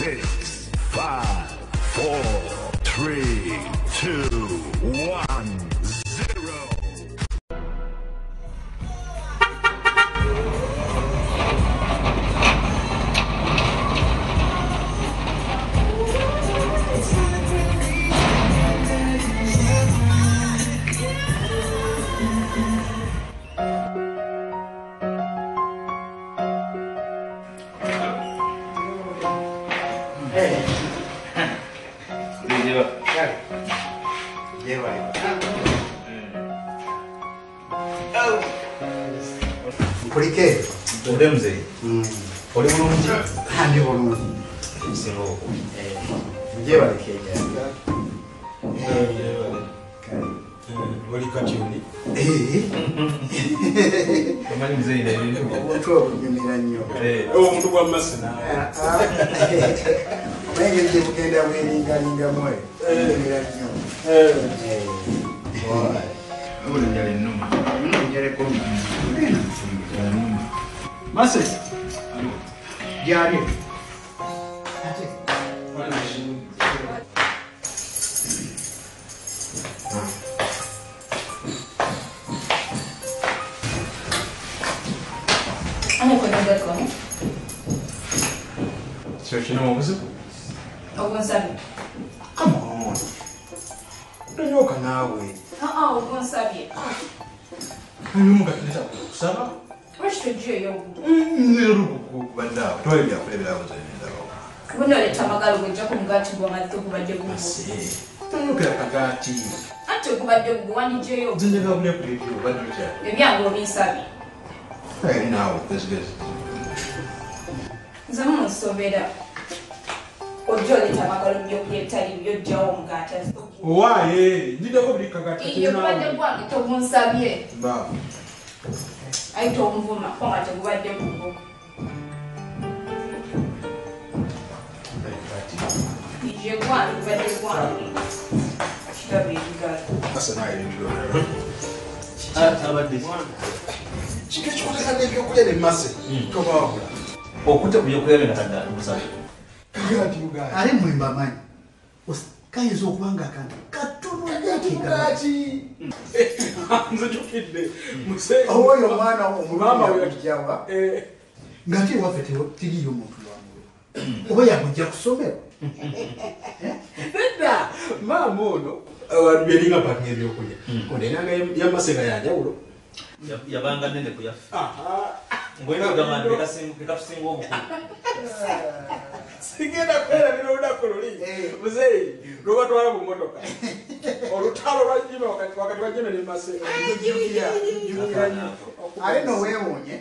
6, 5, 4, 3, 2, 1, 0. Perché? Podemos ir. Olha o nome de. Andi volume. Sim, louco. Lleva de que Olha Catiuni. Como é que diz ainda? Muito bem, Oh, muito bom, mas não. Bem, ele teve que ainda linga moe. Olha ele numa. Ele como. Mas diário. Ano ko na ko? Search no muzo. Ogun sabi. Come on. Nyoka nawe. Ogun sabi. Nunca kileta kusaba. Rush to yo. Niruku banda. Toile ya kulebera abazanyenda. Kuno le tamagalo kujja kumugati gwa matto kubadde gumu. Nunca kagati. Ate kubadde gwa yo. Zinega bule kulebera badrucha. Ebyango binsabi. Hey, now this is. Zamu sobera. Ojole tamagalo byo kuletali byo jawo mugata. Why? Ndida ko buli kagati. Iyo kubadde gwa to munsabye. Ba. Aito omvuma kwanga tegubadde gumu. Ije gwa kubadde gwa. Kitabe igala. Asa na ile abadde chikechoteka nebyo kulele mase tobawula okuta byokulele nakadda musabe ngati ugati Ali mwimba manyi. Kayinza okubanga akantu katono ngati nze chokidde muse oyo mwana omulama we yajawa ngati waffe tiriyo muntu lwamuwe oba yakujja kusomera Nda mama ono awabelinga pake ebyokulya onenanga yamasega yanjawulo yabanga nene kuyafa aha ngwenda gamande bekasinga obukulu sigenda kwera bino olunaku luli muzeyi lwobatwala mu mmotoka olutalo lwa jima wakati wa jima ne masega ale noweewuunye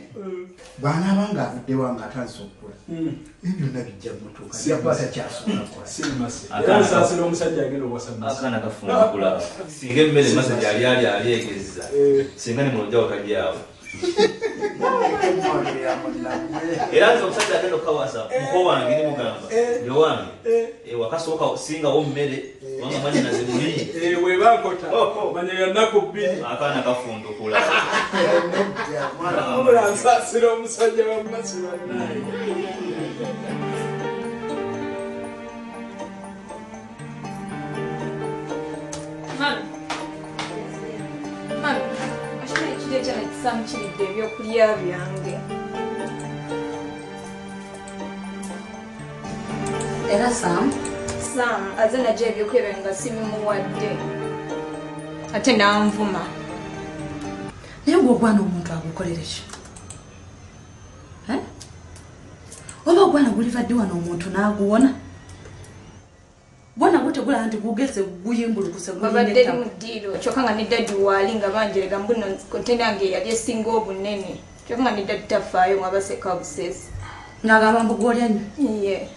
bw'anaabanga avuddewo nga atansa okukula ebyo byonna bijja mutuuka yakwata kyasooka kola sasira omusajja agenda obwasabasa akaana kafundukula singa emmere mase gyali ali alyegezza singa ne mulojja wakalyawo era nti omusajja agenda okukawasa muko wange ne mugamba yowange wakasooka singawo mmere wanga manya naze muli webankota manya yannaku bbiri akaana kafundukula obula nsasira omusajja wamasi bannaye Mami, ashina ekide kyana kisaamu kiridde ebyokulya byange. Era Sam Azze najja ebyokulya byange nga sibimuwadde. Ate n'anvuma. naye gw'ogwana omuntu agukolere ki? Oba ogwana gulivadde wano omuntu n'aguwona? Gwana gutegula nti gugeze guyimbulukuse Babadde mu ddiiro kyokka nga ne daddi waali nga banjerega mbuno kontena yange yali esinga obunene. Kyokka nga ne daddi tafaayo nga baseka buseesi. ng'agamba mbu gw'olya nnyo Iye.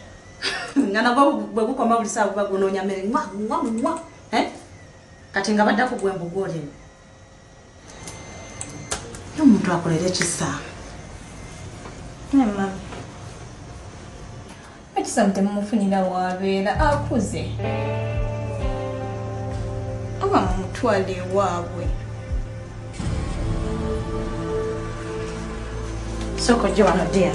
nga nagwo bwe gukoma buli saawa buba gunoonya mmere mwa kati nga badde akugwe mbu gw'olya nnyo ye omuntu akolera ekisa. Mami. Ekisaamu temumufunira w'abeera akuze. Oba mumutwale ewaabwe. Soko ojje wano ddiya.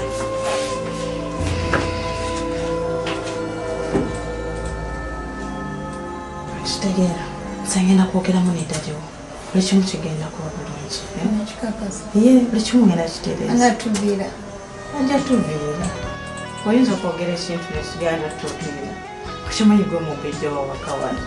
okitegeera nsengenda kwogeramu n'eddadewo buli kimu kigenda kuba bulungi ye buli kimu ngenda kitereeza ajja tuviira oyinza okwogera ekintu nesigala tuviira kukimanyi gwe mubijja wawaka wano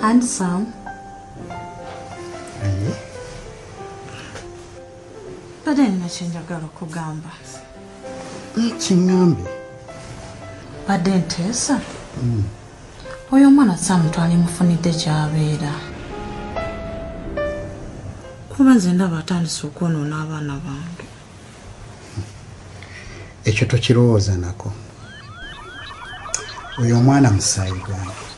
Handsome. Badde nina kyenjagala okugamba. Kingambe. Badde nteesa. Oyo omwana Samutwali mufunidde gy'abeera. Kuba nze ndaba atandise okwonoona abaana bange. Ekyo tokirowooza nako. Oyo omwana musaayi gwange.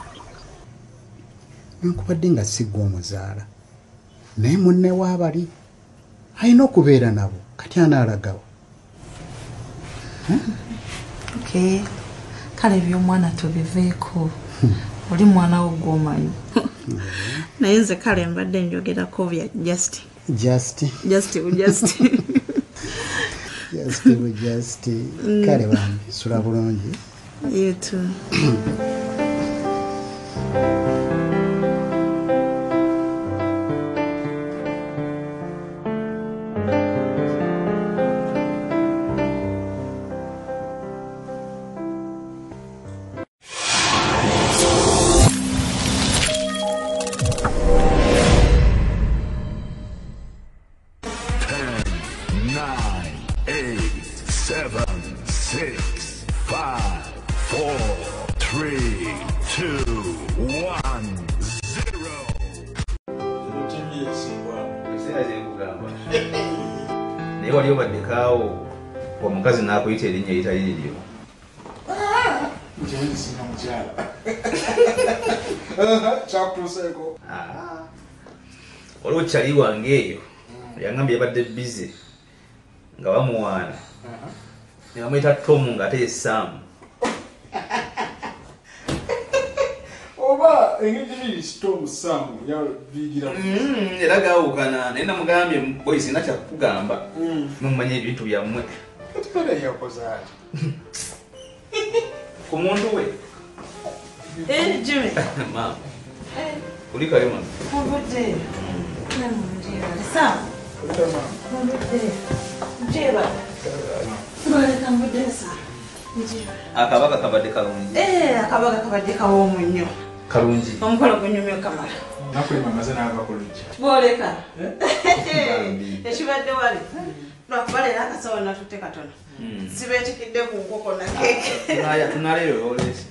Nkubadde nga siggwa omuzaala naye munne waabali alina okubeera nabo kati anaalagawo. Okay. Kale eby'omwana tubiveeko. Oli mwana wo gw'omanyi. Naye nze kale mbadde njogerako bya just. Kale bambi sula bulungi. You too. Naye wali obaddekaawo omukazi n'akuyita erinnya eritali liryo. Njenisina mukyala. Kyakutuuseeko. Waliwo kyali wange eyo yangambye yabadde bize nga bamuwaana ne bamuyita Tomu ng'ate ye Saamu. Oba engeri Tom Saamu yabigira era gaawukana naye namugambye boyi sina kyakugamba mumanye ebintu byammwe. Kale yakoze ati ku muntu we. Jimmy. Maama. Uli kale mama. Mbudde. Saamu. Mbudde. Njeba. Mbudde Saamu. Akabaga kabadde kalungi. Akabaga kabadde kawoomu nnyo. Kalungi. Omukolo gunyumye Kamala. Nakulima amazina agakulujja. Boleka. Ekibadde wali. Lwakubalera akasawo natutte katono. Sibeetikidde ku nkoko na keeke. Tunaleero olesi.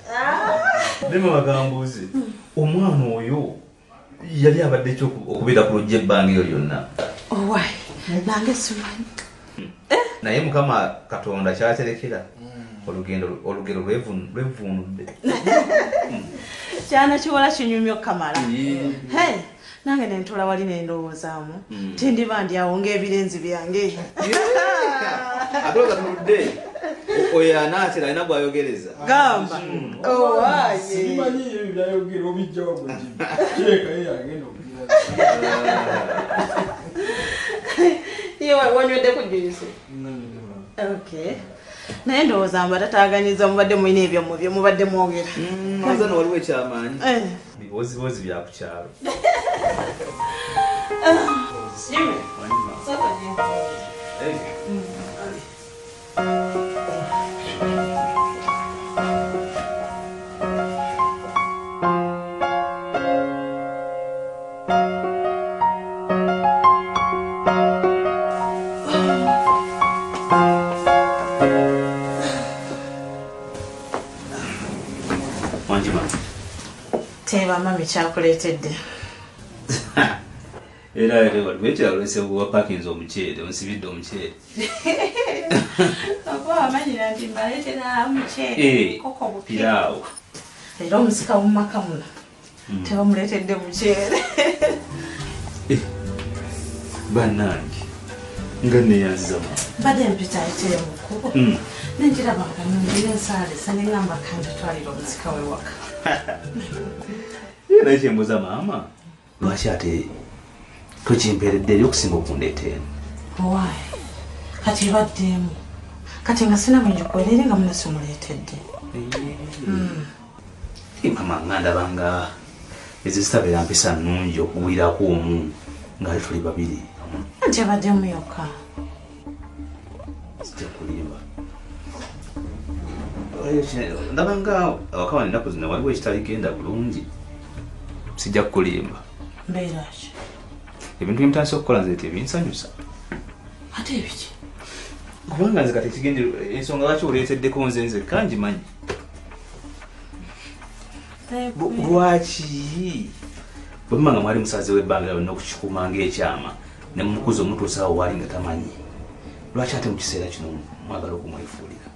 Dema bagambuuze. Omwana oyo yali abadde ki okubeera ku lujja ebbanga eyo lyonna? Owaayi, nange simanyi. Naye Mukama Katonda kyaterekera olugero lwevvuunudde. Kyana kiwola kinyumya Kamala. Nange ne ntula wali ne ndowoozaamu tindiba ndi awo ng'ebirenzi byange. Ate ogatunudde oyo anaatera alina bw'ayogereza. Gamba. Owaayi. Simanyi ebyo byayogera obijja wabwegibi. Kireka ye agenda okugira. Yewe wanywedde ku juice. Okay. Naye ndowooza mbatataganyiza mubadde mulina ebyomwe bye mubadde mwogera. Mazano waliwo ekyamaanyi. Biwoziwozi bya ku kyalo. Siwe. Soko je. Teba mami kyakuleetedde. Era waliwo olwese wa parkings omuceere onsibidde omuceere. Oba amanyira nti mbaleetera omuceere koko bupiraawo. Era omusika mu maka muno tebamuleetedde muceere. Bannange nga neeyanzizama. Badde mpita etere mu kkubo nenjiraba nga nongera ensaalesa ne ŋŋamba kanditwalira omusika we waka. Naye kyembuuza maama lwaki ate tokimpeeredde eri okusinga okundeeta eno? Owaayi kati ebaddeemu kati nga sinamwenjukwerere nga muna simuleetedde. Maama nga ndaba nga ezo zitabeera mpisa nnungi okugwirako omu ngaali tuli babiri. Anti ebaddeemu yokka. Sijja kulimba. Ndaba nga awakawa ennaku zino waliwo ekitaligenda bulungi. Sijja kulimba. Mbeera ki? Ebintu bye mutandise okukola nze tebinsanyusa. Ate ebiki? Kubanga nze kati kigende ensonga lwaki oleeteddeko nze nzekka ngimanyi. Lwaki? Bwe muma nga mwali musaze w'ebbanga lyonna okukikuuma ng'ekyama ne mumukuza omutuusaawo waali nga tamanyi. Lwaki ate mu kiseera kino mwagala okumwefuulira?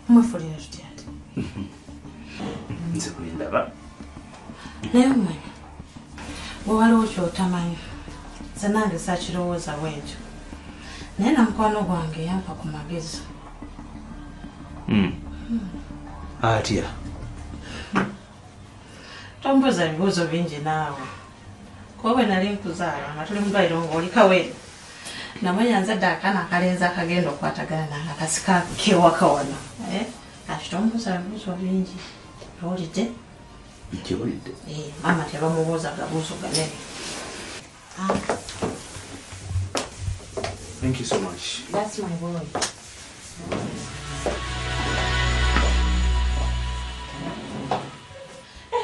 Mwefuulira tutya ate? Nze bwe ndaba. Naye omanyi bwe waliwo kyotamanyi nze nange saakirowooza bwentyo naye namukwano gwange yampa ku magezi. Atya? Tombuuza bibuuzo bingi naawe kuba bwe nali nkuzaala nga tuli mudwaliro ng'olikawe namanya nzadde akaana akalenzi akagenda okwatagana nange akasika kewaka wano. Kati tombuuza bibuuzo bingi owulidde? Nkiwulidde. Maama tebamubuuza gabuuzo ganene. Thank you so much. That's my boy.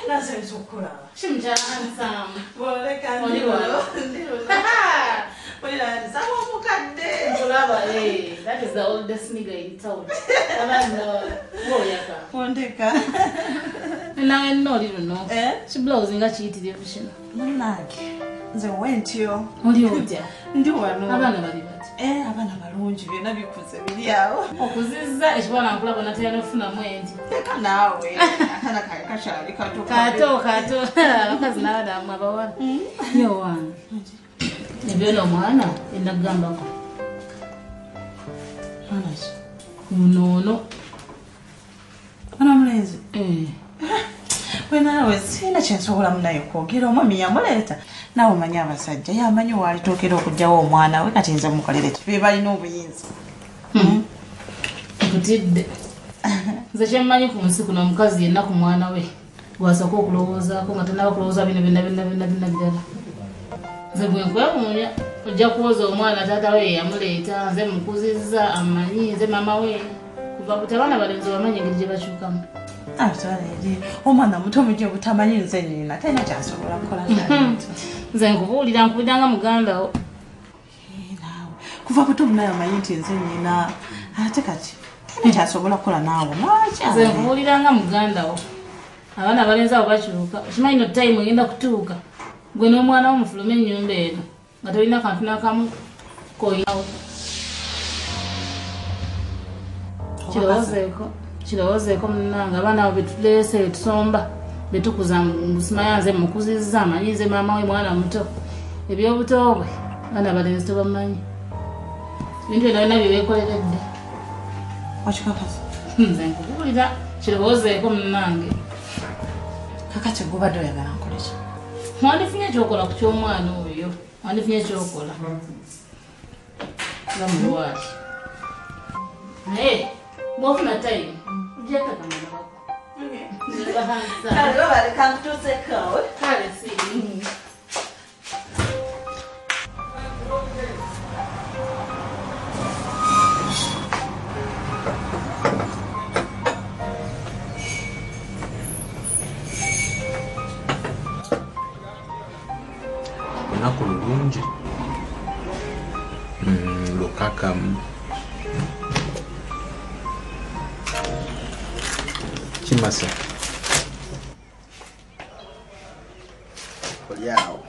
Nasema sokula. Shimjana handsome. Boleka ndilo. Wala sawa mukadde. Tulaba that is the oldest nigga in town. Abana boyaka. Ondeka. Nawe noliro no. Chi blouse nga chiyitire bushina. Munage. Nze wentyo. Oli ojja. Ndi wano. Abana bali bati. Abana balungi byonna bikuze biri awo. Okuzizza ekibona nkulaba natera nofuna mwenji. Teka naawe. Akana kashali kato. Kato. Bakazi n'abadamu abawala. Yo wange. Ebyo omwana enagamba ko. Anas. Kunono. Ana mlezi. Wenawe sina kyensobola munaye kwogera omwami yamuleeta nawe omanyi abasajja yamanyi waalitookera okugjawo omwana we kati nze mukolere be balina obuyinza. Nkutidde nze kyemmanyi ku nsi kuno omukazi yenna ku mwana we gwasooka okulowoozaako nga tanaba kulowooza bino byonna birala. Nze bwe nkwewuunya ojja kuwoza omwana taata we yamuleeta nze mukuzizza amanyi nze mama we babuti abaana balenzi bamanyi engeri gye bakyukamu. Omwana muto mujja butamanyi nze nnyina talina kyasobola kukola. Nze nkubuulira nga muganda wo. Kuva buto bunayo amanyi nti nze nnyina ate kati talina kyasobola kukola naawe. Nze nkubuulira nga muganda wo. Abaana balenzi abo bakyuka. Okimanyi no time egenda kutuuka. Gwe n'omwana wo mufulume ennyumba eno nga tolina kantu n'akamu koyinawo. Kirowoozeeko munnange abaana abo betuleese betusomba betukuza musimayanze mukuzizza amanyize maama we mwana muto ebyobuto bwe abaana balenzi tebamanyi ebintu byonna byonna bye beekoleredde. Wakikakaza? Nze nkubuulira kirowoozeeko munnange. Kakati gubadde oyagala nkole ki? Wandifunye ekyokola ku ky'omwana oyo. Wandifunye ekyokola. Nga mulwali. Naye bw'ofuna time ujja takamana bako. Kale baleka nkutuuseko. Kale si. Lunaku lulungi lukakamu kimasa olyawo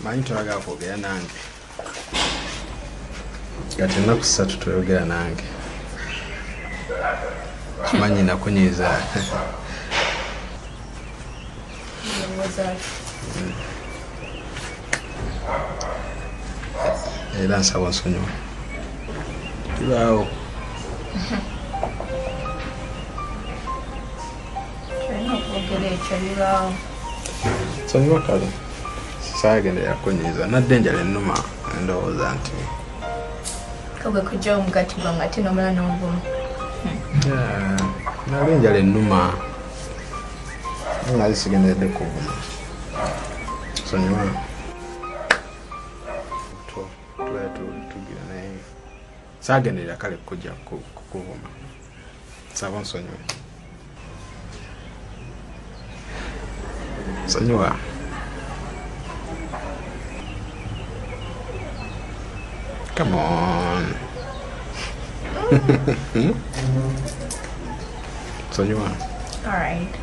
manyi toyagala kwogera nange kati ennaku 3 toyogera nange kimanyi nakunyiza era nsaba nsonyiwa kibaawo nsonyiwa kale saagenderera kunyiza nadde enjala ennuma endowooza nti Kagwe kujja omugati gwange ate n'omala n'ovuma. nali enjala ennuma nali sigenderedde kuvuma sonyiwa tugira naye saagenderera kale kujja kukuvuma nsaba nsonyiwe sonyiwa come on sonyiwa Alright.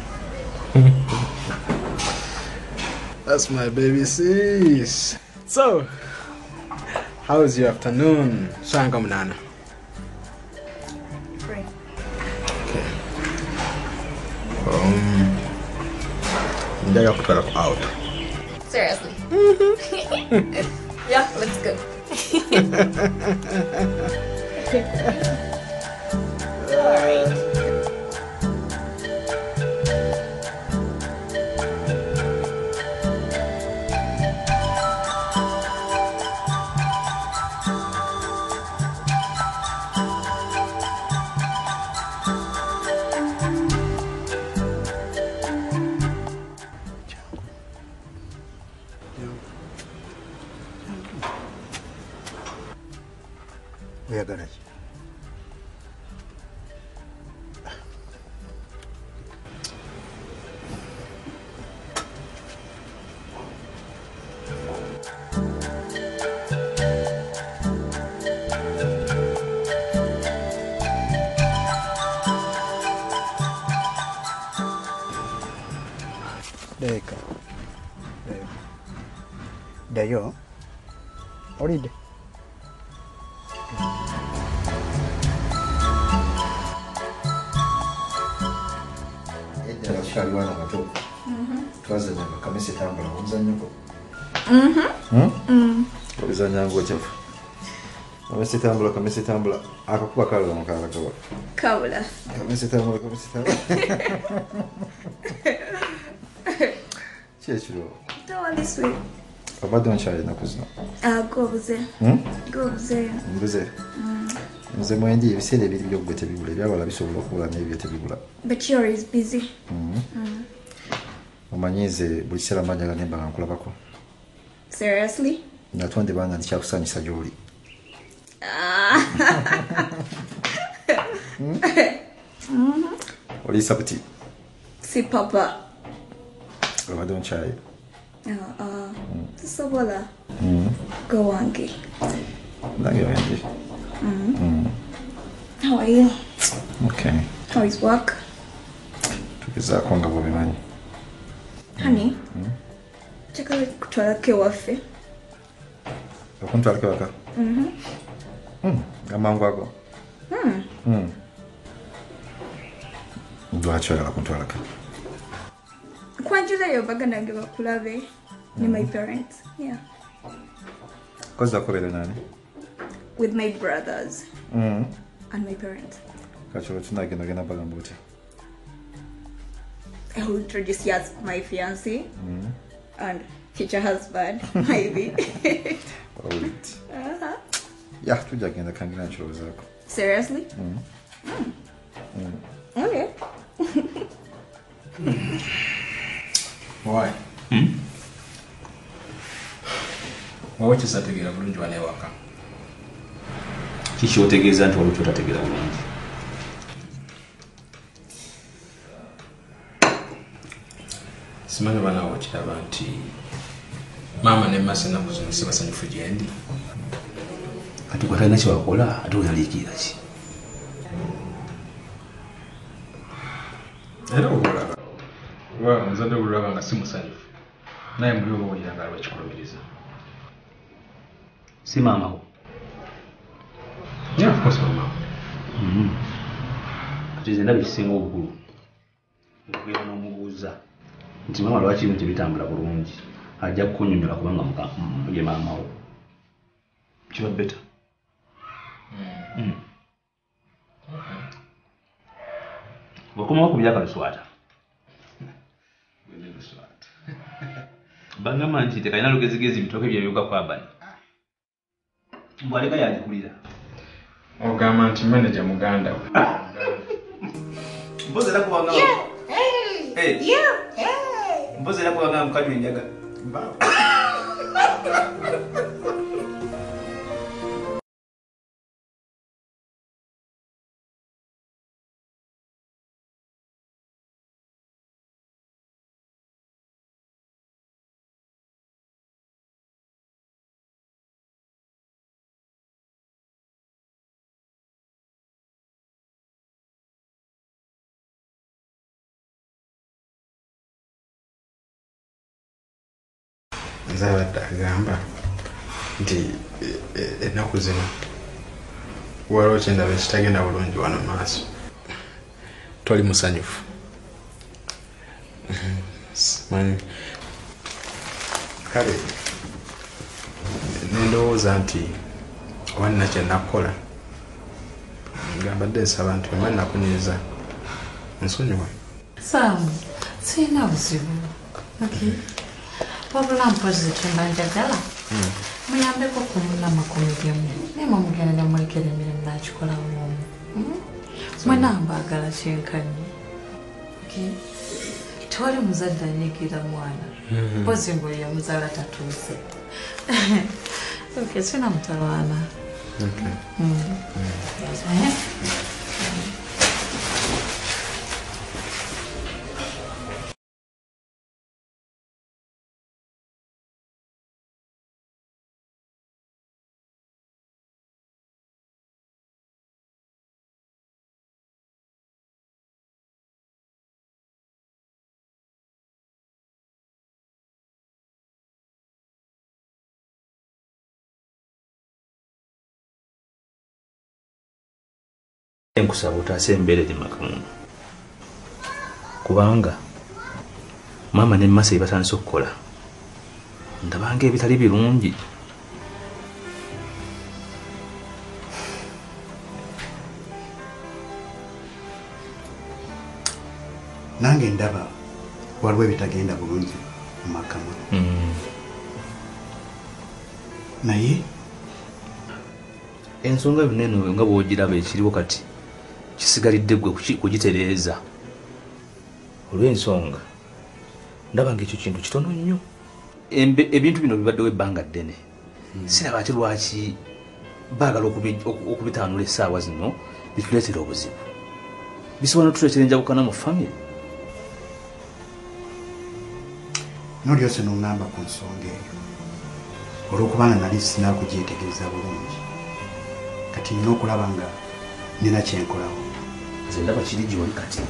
That's my baby sis. So, how was your afternoon? Sanga mnana. Free. Okay. Njaga kutwala ku out. Seriously. Yeah, let's go. Alright. Oyagala ki? Deka. Dayo. Olide. Kali wana bato. Twazanya kamese tambula omuzanyuko. Olizanya ngo chafu. Kamese tambula akakuba kala mukala kawa. Kabula. Kamese tambula. Chechiro. Tawali sweet. Abadde nkyali nakuzina. Go buze. Go buze. Mbuze. nze mwendi ebiseera ebiri byogwe tebibula ebyawala bisobola okubula n'ebyo tebibula. But you're is busy. Omanyi nze buli kiseera mbanjaga nemba nga nkulabako. Seriously? Natonde banga ndikyakusanyusa gy'oli. Oli sabuti? Si papa. Obadde onkyaye? Tusobola. Go wange. Nange wendi. How are you? Okay. How is work? Tugezaako nga bw'obimanyi. Honey? Njagala kutwalako ewaffe. Okuntwalako ewaka? Amangu ago? Lwaki oyagala kuntwalako? Kwanjulayo baganda nge bakulabe ne my parents. Yeah. Kozako beere nani? With my brothers and my parents. Kacholo tunagenda bagamba oti? I will introduce you as my fiancé and future husband, maybe. Alright. Yeah, tujja genda kangira nkirowozaako. Seriously? Okay. Why? Wawe kisategeera bulungi wano ewaka. Kiki otegeeza nti waliwo kyotategeera bulungi? Simanyi banaawo kiraba nti maama ne masa ennaku zino si basanyufu gyendi. Kati gwe talina kyewakola ate oyaliikirira ki? Era obulaba oba omuzadde bulaba nga si musanyufu naye muli oba owulira nga aliwo kikulumiriza. Si maama wo? Yeah, of course maama. Kati nze ndaba ekisinga obukulu okugenda n'omubuuza nti maama lwaki ebintu tebitambula bulungi ajja kukunnyonnyola kubanga ye maama wo. Kiba beta. Bw'okomawo ku byaka Luswata. Bangamba nti tekalina lugezigezi bitooke byebyuka ku Abani. Mbwaleka yagikulira. Ogamba nti manager muganda we. Mpozi era kubanga mpozi era kubanga mukanywa enjaga. Nzabadde agamba nti ennaku zino waliwo kyendaba ekitagenda bulungi wano maaso. Toli musanyufu. Simanyi kale nendowooza nti oba nina kye nakola nga mbadde nsaba nti oba nakunyiriza nsonyiwa. Sam, sirina buzibu. Okay. Wabula mpozi kyemba njagala muyambeko ku munnamakumi gemu naye mumugenda ne mulekera emirimu nakikola omu. Mwena mbaagala kyenkanyi. Tewali muzadde anyigira mwana mpozi mbu yamuzaala tatuuse. Sirina mutawaana. Enkusaba otaase embeera eri makamu kubanga maama ne masa batandise okukola ndabanga ebitali birungi. Nange ndaba waliwo ebitagenda bulungi mu makamu. Naye ensonga yonna eno nga bw'ogiraba ekiriwo kati kisigalidde gwe kugitereeza olw'ensonga ndaba ng'ekyo kintu kitono nnyo ebintu bino bibaddewo ebbanga ddene siraba ate lwaki baagala okubitaanula essaawa zino bituleetera obuzibu bisobola notuleetera enjawukana mu famire nolyose noŋŋamba ku nsonga eyo olw'okubanga nali sinakugyetegereza bulungi kati nina okulaba nga nina kyenkolawo nze ndaba kiri gy'oli kati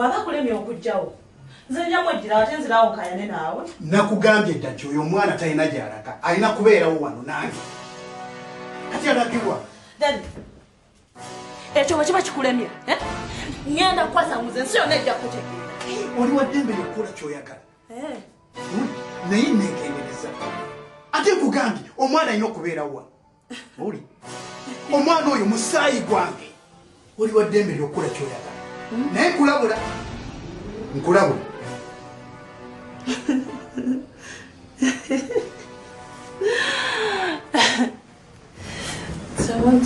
bwaba kulemya okujjawo nze njamu ejjira ate nzirawo nkayane naawe nakugambye ddaki oyo omwana talina gy'alaga alina kubeerawo wano nange kati alagibwa dadi ekyo bwe kiba kikulemya ngenda kukwasa muze nsi yonna ejja kutegeera oli waddembe lyokukola kyoyagala naye negendereza ate nkugambye omwana alina okubeerawo wano oli omwana oyo musaayi gwange oli waddembe lyokukola kyoyagala naye nkulabula nkulabula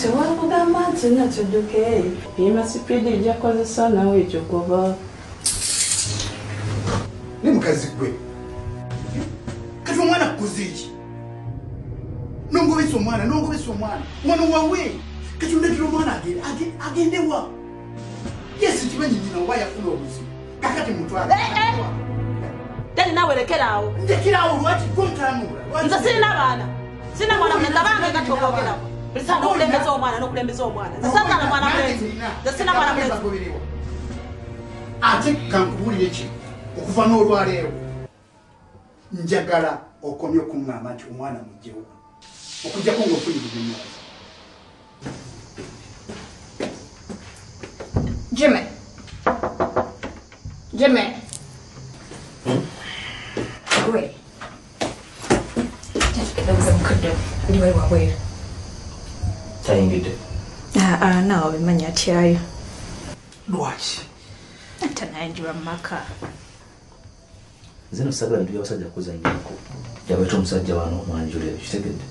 tewakugamba nti nakidduke yima sipidi ejjakozesa nawe ekyo goba ne mukazi gwe kati omwana kukuziiki nongobesa omwana wano wawe kati ondekera omwana agendewa yesi kimanyi nyina oba yafuna obuzibu kakati mutwala dadi nawe lekeraawo ndekerawo lwaki gontanula nze sirina baana sirina mwana mulenda bange gatogogerawo bulisanga nokulembeza omwana nze sagala mwana mulezi nze sirina mwana mulezi ate kankubulire ki okuva n'olwaleero njagala okomye okuŋŋamba nti omwana mugjewo okujjako ng'ofunyiriza emyazi Jimmy. Wait. There was a good anyway, wait. Tayingide. No, bimanya kyayo. Lwaki? Atanayinjira maka. Zino sagala ntu yabasajja kuzannyako. Yabaita omusajja wano omwanjula ebyo kitegedde.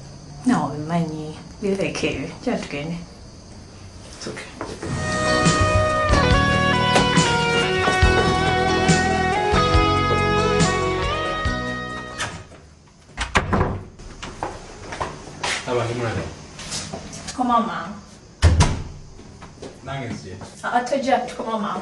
No, bimanyi. Birekere. Kyatugende. It's okay. Abantu mulala. Come on, Mom. Nange nzije. I told you to come on, Mom.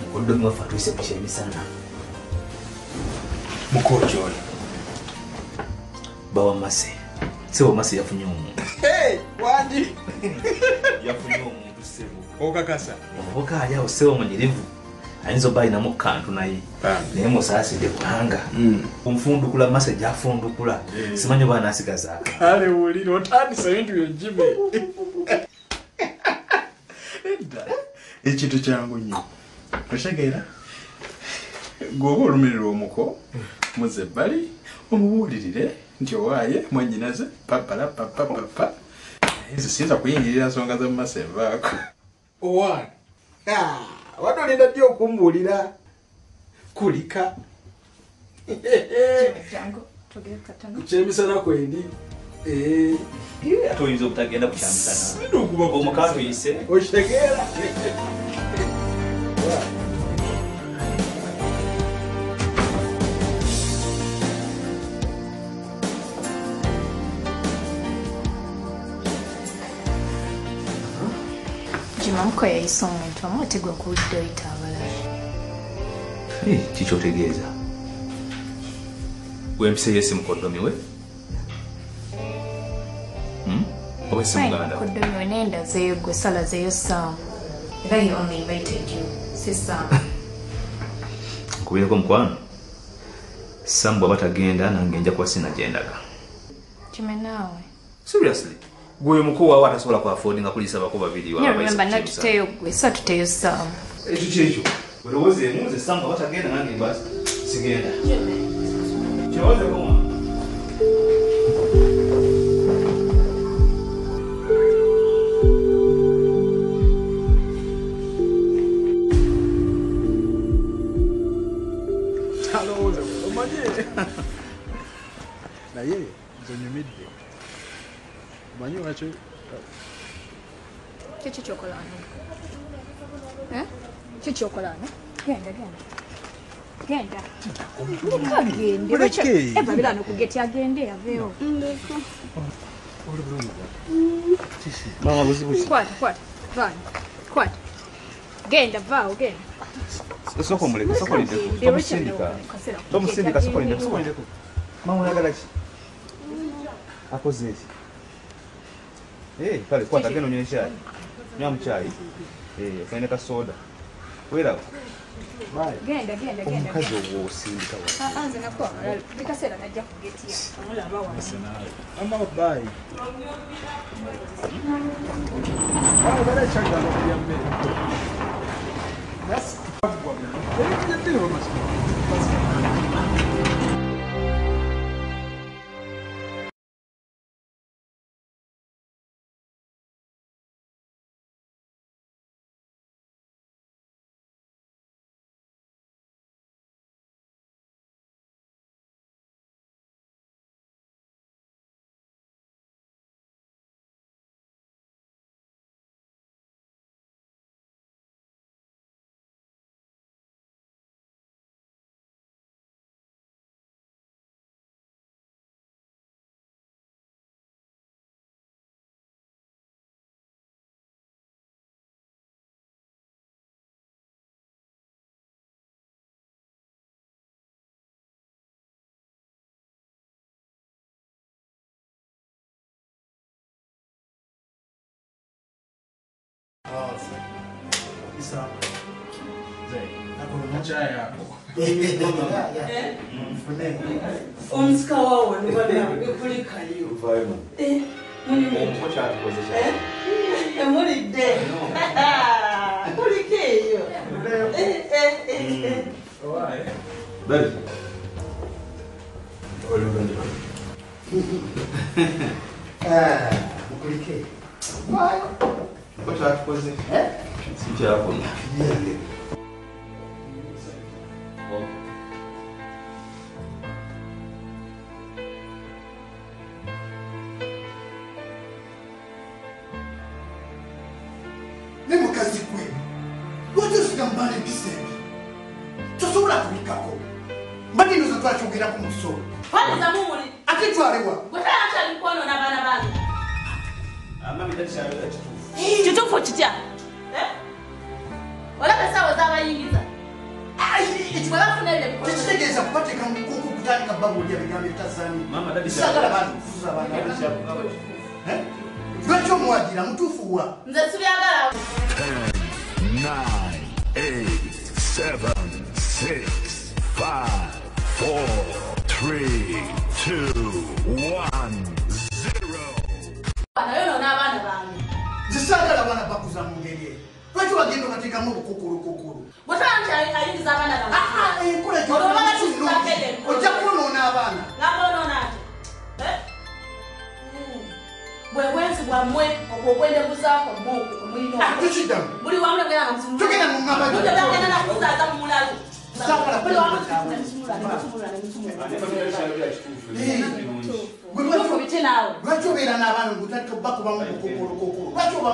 Mukodo mwafa tuise kushemi sana. Mukojo oli. Bawa mase. Sebo mase yafunye omuntu. Hey, wandi. Yafunye omuntu sebo. Okakasa. Oboka ali awo sebo munyirivu. Ayinza oba alinamu kantu naye. Naye musaasidde kubanga. Omufundukula mase gyafundukula. Simanyi oba anaasigaza. Ale wulira otandisa ebintu byojime. Edda. Ekintu kyangu nnyo. Oshegeera? Gwoba olumirira omuko, muze ebbali, omubuulirire nti owaaye mwannyinaze papala papa. Ezo siyinza kuyingirira nsonga za mumasa evaako. Owaana. Wadde olinda ddi okumbuulira? Kulika. Kyemisana kwendi. Ate oyinza obutagenda ku kyamisana. Omuka tuyise. Okitegeera? Jimamuko yayise omuntu omu ategwa okuwulidde oyita abalala. Kiki otegeeza? Wempise yesi mukodomi we? Oba esi muganda? Mukodomi we nenda zeeyo gwe sala zeeyo Sam. Era he only invited you, si Sam. Nkubireko mukwano. Sam bw'aba tagenda nange nja kuba sinnagendaga. Kime naawe. Seriously? Gwe mukuu waawe atasobola ku affordinga kulisa bako babiri Yeah, remember not to tell you gwe, so to tell you Sam. Ekyo kyekyo. Olowooza emuze Sam bw'aba tagenda nange basi sigenda. Kyowoozeko mwana. Talowooza omanye. Naye nzonyumidde. Omanyi lwaki? Kiki kyokola wano? Kiki okola wano? Genda. Agende. Ebabira no kugeti agende aveewo. Mama buzibu ki? Kwata. Vani. Kwata. Genda vaawo genda. Soko muleke, soko lindeko. Tomusindika, soko lindeko. Mama oyagala ki? Akoze eki? Kale kwata genda onywe ekyayi. Nywa mu kyayi. Ofune ka soda. Weerawo. Genda. Omukazi ogwo osindika wa? Nze nako bikaseera najja kugetiya. Omulaba wa. Mama bye. Bale kyagala okulya mmere. That's Omusika wawe kulikayo. Emulidde. Kulikeeyo. Mukulike. What happened? What happened? mukazi gwe lwaki osigambala empisa embi tosobola kubikako mbadde ndoza twakyogerako mu kisolo ate twalewa kituufu kitya olaba esaawa z'abayingiza tekitegeeza kubateeka mukuku kutandika babu olya bigambo ebitasaanigala bantu kufuza abaana lwaki omuwagira mutuufu wa nze sibyagala 9, 8, 7, 6, 5, 4, 3, 2, 1, 0. nayo n'abaana bange zisaagala abaana bakuza mu ngeri eyo lwaki wagenda okateekamu obukukulukukulu bwetwanti ayingiza abaana enkola ojja kwonoona abaana nabonoona ati bwe bwensi bwammwe obwokwendebuzaako mwoku tukiddamu buli wamu tugenda mu ngambagenda nakuzaaza mu mulalo buli wamu biti naawe lwaki obeera n'abaana ngutandika bakubamu bukukulukukulu lwaki oba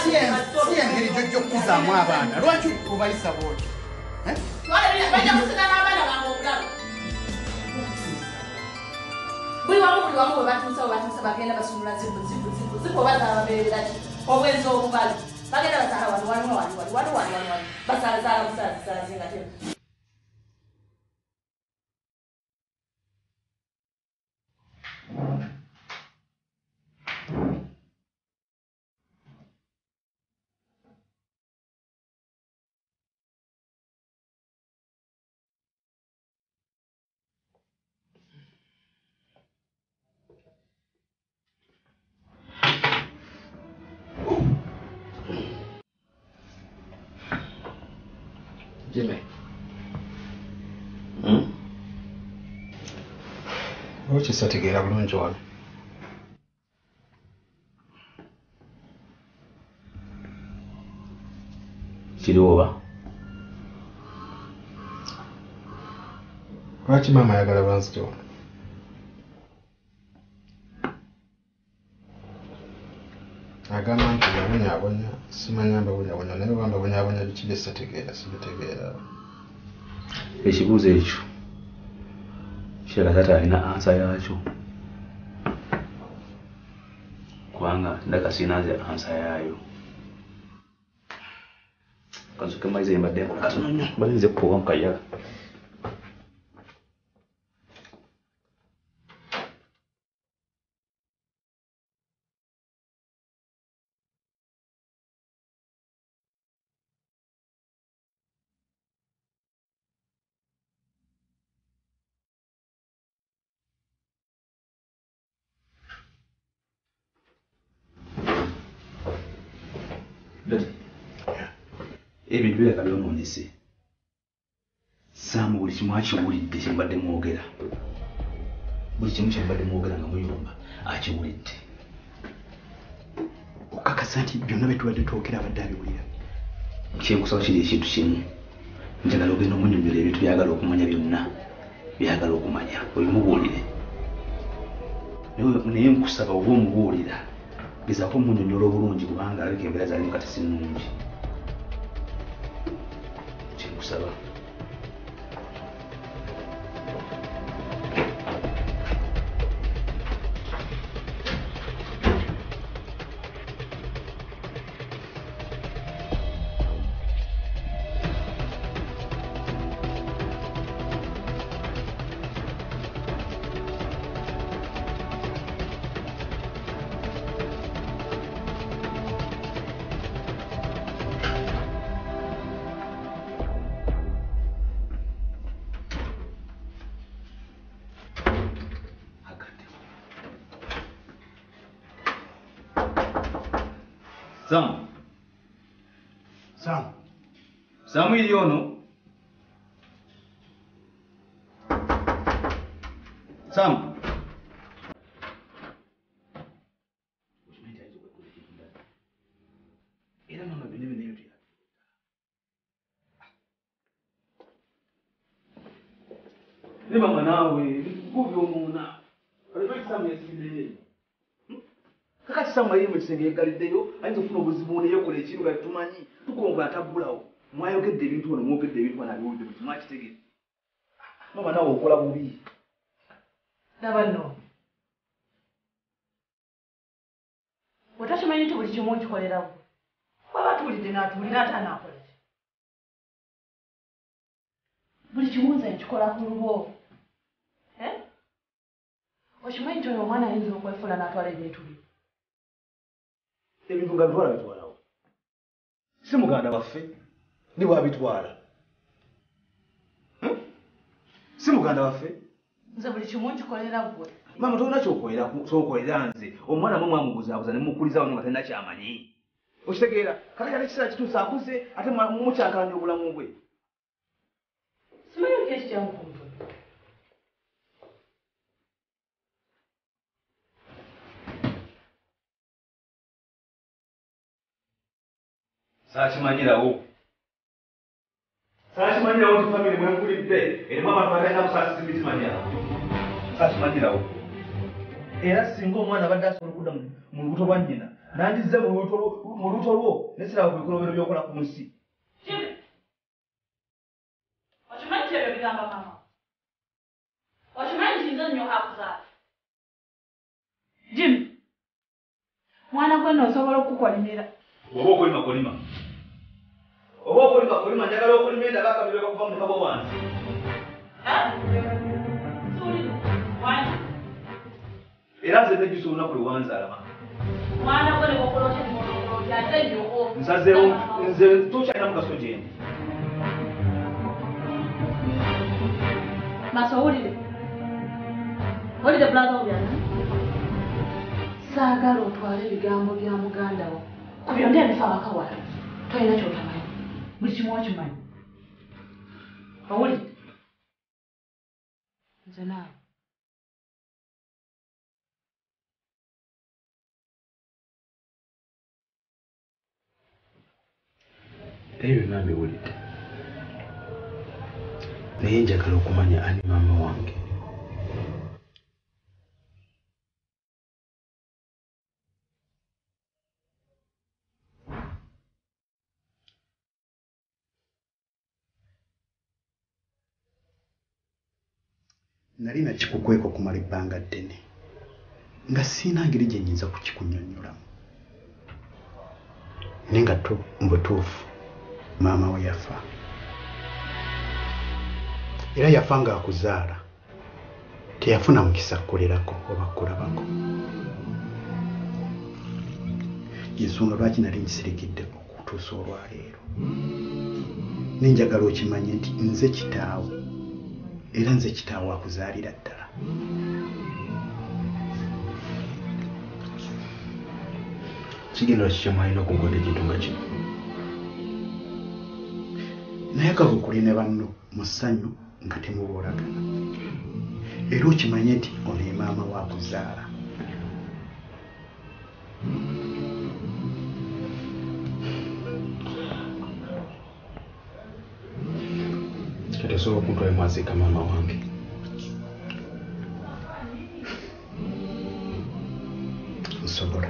si engeri gyojjokukuzaamu abaana lwaki obayisa bwoti bajja kusina n'abaana bange obulalo buli wamu bwe batuusa bagenda basumula zibu bazaala babeerera ki obwenzi obubala bagenda bazaala waliwaliwaliwaliwaliwali bazaalazaala buzaalazinga te Jimmy. Lwaki sategeera bulungi wano? Kiriwo oba? Lwaki maama ayagala banzite wano? Agamba nti yabonyabonya simanya mbabonyabonya naye oba mbabonyabonya biki bye sategeera sibitegeera. Ekibuuzo ekyo kiraga taata alina ansa yaakyo kubanga ndaka siina nze ansa yaayo. Kansoke maize embadde katono nnyo mbadde nze kufuuka mu kayala. Ebintu bireka byonoonese. Saamu buli kimu akiwulidde kye mbadde mwogera. Buli kimu kye mbadde mwogera nga muyomba akiwulidde. okakasa nti byonna bye tubadde twogera abadde abiwulira. Kyenkusaba kiri ekintu kimu. Njagala ogenda omunnyonnyola ebintu byagala okumanya byonna byagala okumanya obimubuulire. Naye nkusaba oba omubuulira gezaako omunnyonnyola obulungi kubanga alabika embeera zaalimu kati si nnungi. Kyenkusaba. Sam. Sam. Samu ili ono. Sam. Era mama bine yote. Ne mama nawe, nguvu omuna. ekisamu yesimbireyo kakati samu mayiri mu kisenge yegaliddeyo ayinza okufuna obuzibu neyekola ekintu nga tumanyi tukongola ataggulawo mwayogedde ebintu ono mwogedde ebintu bana biwulidde buti mwakitegere mama nawe okola bubi laba nno wetakimanyi nti buli kimu nkikolerawo waba tuwulidde n'atuwulira ate anaakola ki buli kimu nze nkikola ku lulwo okimanyi nti oyo omwana ayinza okwefuula n'atwala ebintu bye ebintu nga bitwala bitwalawo si muganda waffe ni bwabitwala si muganda waffe nze buli kimu nkikolera gwe mama tolina kyokolera nze omwana mwe mwamubuzaabuza ne mukulizawo nga talina kyamanyi okitegeera kakati ate kiseera kituusa akuze ate mukyankalanya obulamu bwe simanyi ki ekikyankuntu saakimanyirawo nti famire mwenkulidde erimu abantu batalina kusaasiza emitima gyabwe saakimanyirawo era singa omwana abadde asobola okudda mu lubuto lwa nnyina nandizze mu lubuto lwo nesiraba ku bikolobero byokola ku nsi okimanyi kyebyo bigamba mama okimanyi nti nze nnyo akuzaala jimi mwana gwe noosobola okukolimira oba okolimakolima njagala okulima endaba akabireka kuva mu kabo wansi era nze nejjusa olunaku lwe wanzalama mwana gwe nekokolotyaate nyoko nsazeewo nze tokyalina mugaso gyendi maso owulire bulaga obyana saagala otwala ebigambo bya muganda wo ku byonna ebifa wakawala tolina kyotamanyi buli kimu okimanyi owulire nze naawe ebyo byonna mbiwulidde naye njagala okumanya ani maama wange nali nakikukweka okumala ebbanga ddene nga siina ngeri gye nnyinza kukikunnyonnyolamu naye nga mu butuufu maama we yafa era yafa ng'akuzaala teyafuna mukisa kukolerako oba kulabako yensonga lwaki nali nkisirikidde okutuusa olwaleero nenjagala okimanye nti nze kitaawo era nze kitaawo akuzaalira ddala kigendera kikyo mwalina okunkoda ekintu nga kino naye akabukuli ne banno mu ssanyu nga temuboolagana era okimanye nti ono ye maama waakuzaala kati osobola okuntwala mwaziika maama wange nsobola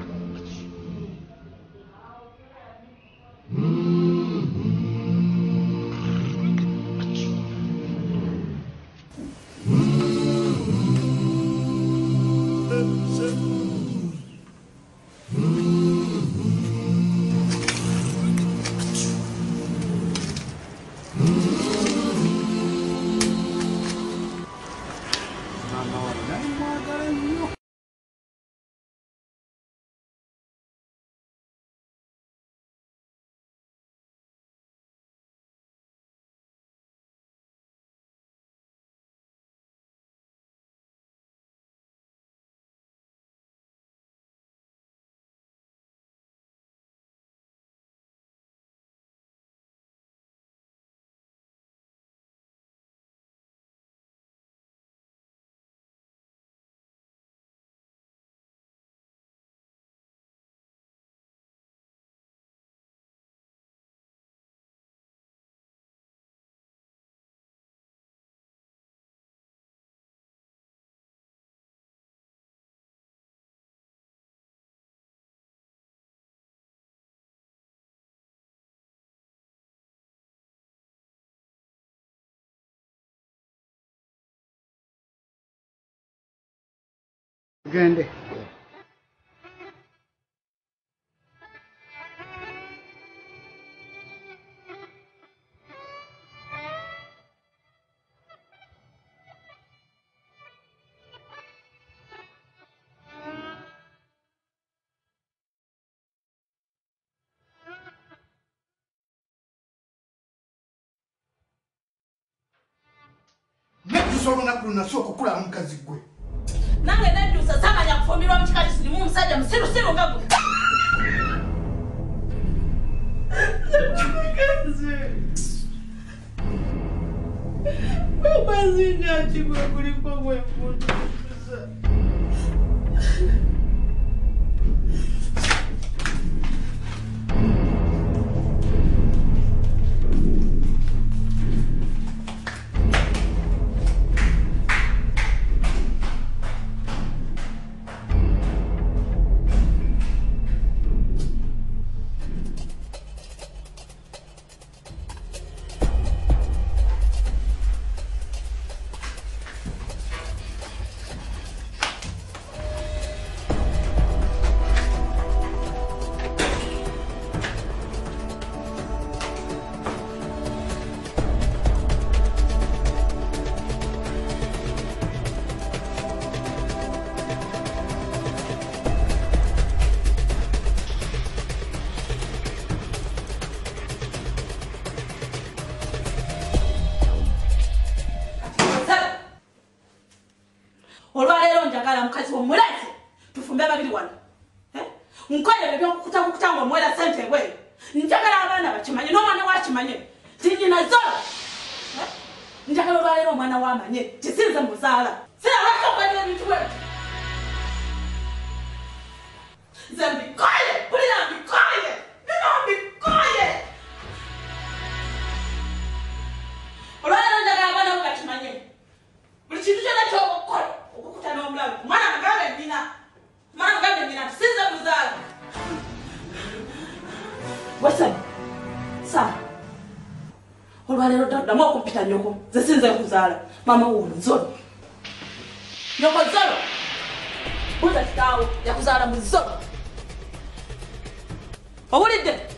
tugende. Olunaku lunasooka okulaba mukazi gwe. Nange neddusa samanya kufumbirwa mu kikati sirimu omusajja musirusiru nga gwe. Mukazi kigwe kuliko bwefuutuusa. Olwaleero njagala mukazi omuleze tufumbe babiri wano. Nkoye bebyo kutanga omwera sente bwe. Njagala abaana bakimanye n'omwana wakimanye. Tinyina zolo. Njagala olwaleero omwana wamanye kisinze muzaala. Sira lwakyo ebintu bwe. Zambikoye, pulira mbikoye. Mbikoye. Olwaleero njagala abaana bakimanye. Buli kintu kyonna ky'okola okukuta n'omulalu. Mwana mugambe nnina tusinze muzaala. Wasani, saa. Olwaleero ddamu okumpita nnyoko. Nze sinze kuzaala. Maama wuuno Zolo. Nnyoko Zolo. Buuza kitaawo yakuzaala mu Zolo. Owulidde?